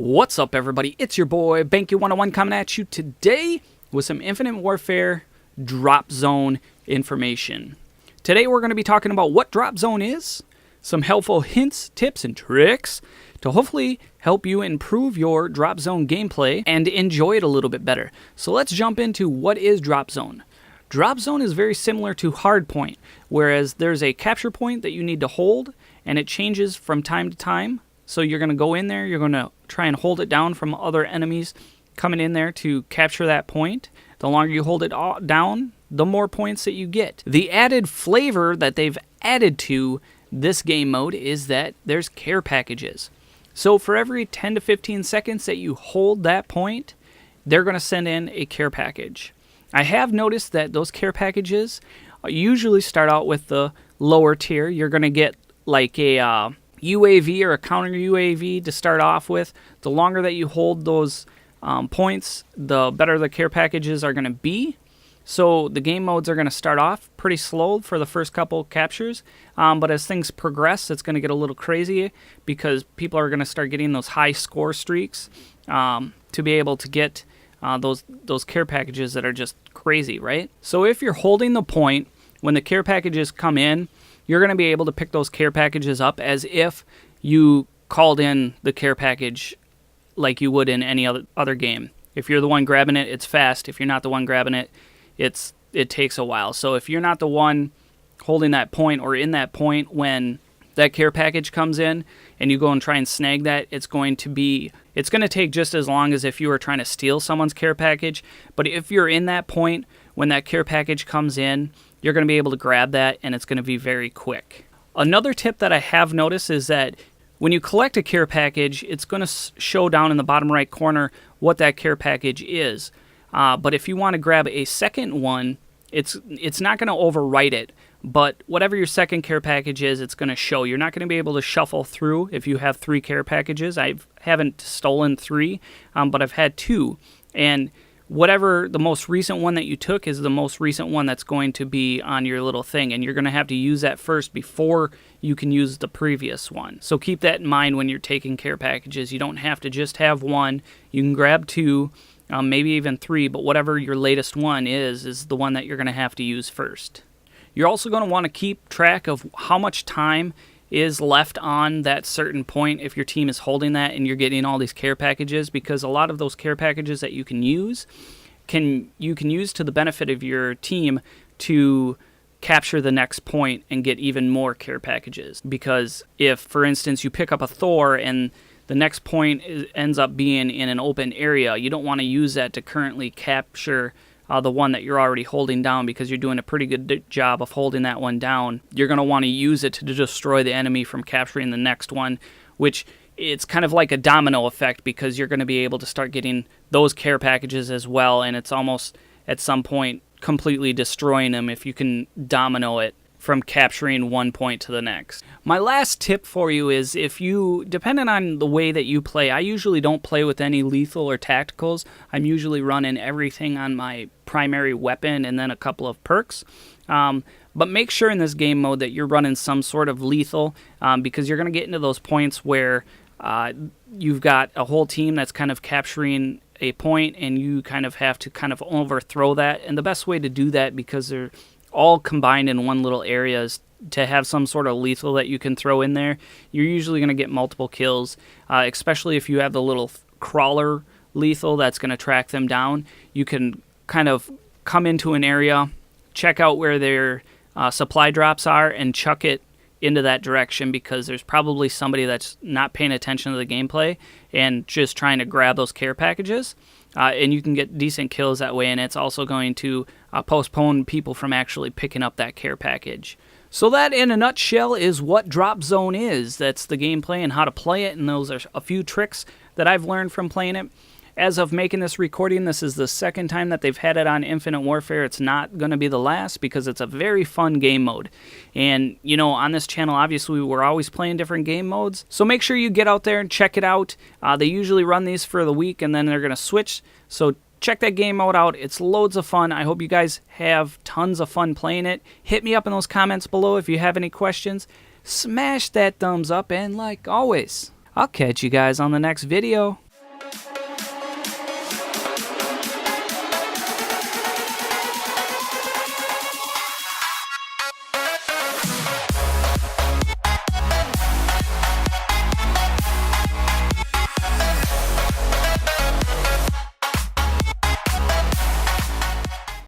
What's up, everybody? It's your boy Banky101 coming at you today with some Infinite Warfare drop zone information. Today we're going to be talking about what drop zone is, some helpful hints, tips, and tricks to hopefully help you improve your drop zone gameplay and enjoy it a little bit better. So let's jump into what is drop zone. Drop zone is very similar to Hardpoint, whereas there's a capture point that you need to hold, and it changes from time to time. So you're going to go in there, you're going to try and hold it down from other enemies coming in there to capture that point. The longer you hold it down, the more points that you get. The added flavor that they've added to this game mode is that there's care packages. So for every 10 to 15 seconds that you hold that point, they're going to send in a care package. I have noticed that those care packages usually start out with the lower tier. You're going to get like a UAV or a counter UAV to start off with. The longer that you hold those points, the better the care packages are going to be. So the game modes are going to start off pretty slow for the first couple captures, but as things progress, it's going to get a little crazy because people are going to start getting those high score streaks to be able to get those care packages that are just crazy, right? So if you're holding the point when the care packages come in, you're going to be able to pick those care packages up as if you called in the care package like you would in any other game. If you're the one grabbing it, it's fast. If you're not the one grabbing it, it takes a while. So if you're not the one holding that point or in that point when that care package comes in and you go and try and snag that, it's going to take just as long as if you were trying to steal someone's care package. But if you're in that point when that care package comes in, you're going to be able to grab that, and it's going to be very quick. Another tip that I have noticed is that when you collect a care package, it's going to show down in the bottom right corner what that care package is. But if you want to grab a second one, it's not going to overwrite it. But whatever your second care package is, it's going to show. You're not going to be able to shuffle through if you have 3 care packages. I haven't stolen 3, but I've had 2. And whatever the most recent one that you took is the most recent one that's going to be on your little thing, and you're going to have to use that first before you can use the previous one. So keep that in mind when you're taking care packages. You don't have to just have 1. You can grab 2, maybe even 3, but whatever your latest one is the one that you're going to have to use first. You're also going to want to keep track of how much time is left on that certain point if your team is holding that and you're getting all these care packages, because a lot of those care packages that you can use you can use to the benefit of your team to capture the next point and get even more care packages. Because if, for instance, you pick up a Thor and the next point ends up being in an open area, you don't want to use that to currently capture the one that you're already holding down, because you're doing a pretty good job of holding that one down. You're going to want to use it to destroy the enemy from capturing the next one, which it's kind of like a domino effect, because you're going to be able to start getting those care packages as well, and it's almost at some point completely destroying them if you can domino it from capturing one point to the next. My last tip for you is, depending on the way that you play, I usually don't play with any lethal or tacticals. I'm usually running everything on my primary weapon and then a couple of perks. But make sure in this game mode that you're running some sort of lethal, because you're going to get into those points where you've got a whole team that's kind of capturing a point, and you kind of have to kind of overthrow that. And the best way to do that, because they're all combined in one little area, is to have some sort of lethal that you can throw in there. You're usually going to get multiple kills, especially if you have the little crawler lethal that's going to track them down. You can kind of come into an area, check out where their supply drops are, and chuck it into that direction, because there's probably somebody that's not paying attention to the gameplay and just trying to grab those care packages. And you can get decent kills that way, and it's also going to postpone people from actually picking up that care package. So that, in a nutshell, is what drop zone is. That's the gameplay and how to play it, and those are a few tricks that I've learned from playing it. As of making this recording, this is the second time that they've had it on Infinite Warfare. It's not going to be the last, because it's a very fun game mode. And, on this channel, obviously, we're always playing different game modes. So make sure you get out there and check it out. They usually run these for the week, and then they're going to switch. So check that game mode out. It's loads of fun. I hope you guys have tons of fun playing it. Hit me up in those comments below if you have any questions. Smash that thumbs up, and like always, I'll catch you guys on the next video.